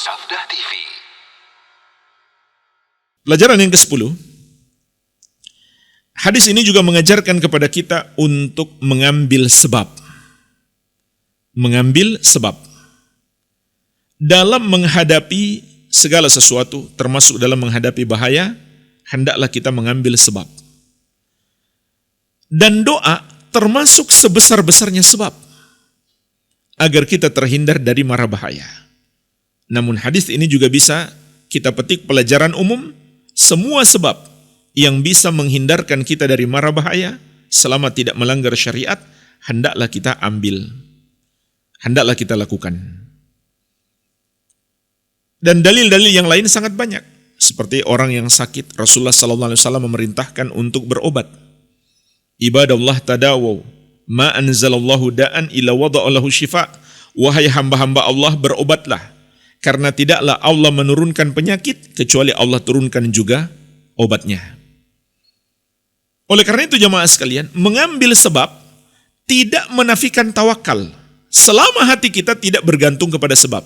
Safdah TV. Pelajaran yang ke-10. Hadis ini juga mengajarkan kepada kita untuk mengambil sebab. Mengambil sebab. Dalam menghadapi segala sesuatu, termasuk dalam menghadapi bahaya, hendaklah kita mengambil sebab. Dan doa termasuk sebesar-besarnya sebab agar kita terhindar dari mara bahaya. Namun hadis ini juga bisa kita petik pelajaran umum, semua sebab yang bisa menghindarkan kita dari mara bahaya selama tidak melanggar syariat, hendaklah kita ambil. Hendaklah kita lakukan. Dan dalil-dalil yang lain sangat banyak. Seperti orang yang sakit, Rasulullah SAW memerintahkan untuk berobat. Ibadallah tadawaw, ma anzalallahu da'an ila wada'allahu syifa. Wahai hamba-hamba Allah, berobatlah. Karena tidaklah Allah menurunkan penyakit, kecuali Allah turunkan juga obatnya. Oleh karena itu jamaah sekalian, mengambil sebab tidak menafikan tawakal. Selama hati kita tidak bergantung kepada sebab.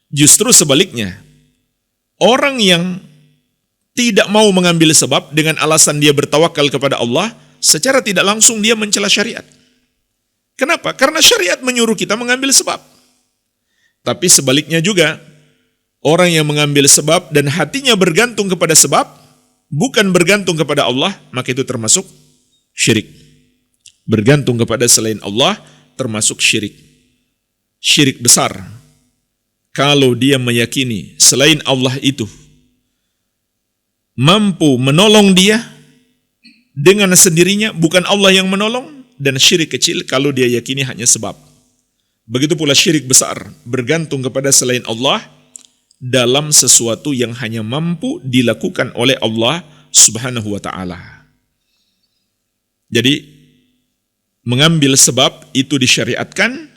Justru sebaliknya, orang yang tidak mau mengambil sebab dengan alasan dia bertawakal kepada Allah, secara tidak langsung dia mencela syariat. Kenapa? Karena syariat menyuruh kita mengambil sebab. Tapi sebaliknya juga, orang yang mengambil sebab dan hatinya bergantung kepada sebab, bukan bergantung kepada Allah, maka itu termasuk syirik. Bergantung kepada selain Allah, termasuk syirik. Syirik besar. Kalau dia meyakini selain Allah itu mampu menolong dia dengan sendirinya, bukan Allah yang menolong, dan syirik kecil kalau dia yakini hanya sebab. Begitu pula syirik besar, bergantung kepada selain Allah dalam sesuatu yang hanya mampu dilakukan oleh Allah Subhanahu wa ta'ala. Jadi, mengambil sebab itu disyariatkan,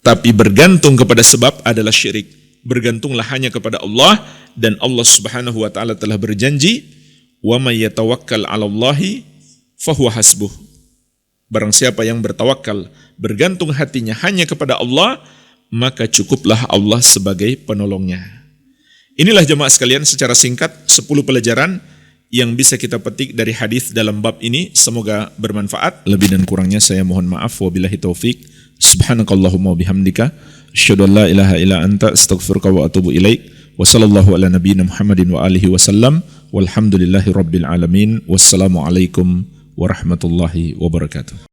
tapi bergantung kepada sebab adalah syirik. Bergantunglah hanya kepada Allah, dan Allah Subhanahu wa ta'ala telah berjanji, wa may yatawakkal 'alallahi fahuwa hasbuh. Barang siapa yang bertawakal, bergantung hatinya hanya kepada Allah, maka cukuplah Allah sebagai penolongnya. Inilah jemaah sekalian secara singkat 10 pelajaran yang bisa kita petik dari hadis dalam bab ini. Semoga bermanfaat. Lebih dan kurangnya saya mohon maaf. Wabillahi taufik. Subhanakallahumma bihamdika asyhadu an la ilaha illa anta astaghfiruka wa atubu ilaik. Wa sallallahu ala nabiyyina Muhammadin wa alihi wasallam. Walhamdulillahi rabbil alamin. Wassalamu alaikum warahmatullahi wabarakatuh.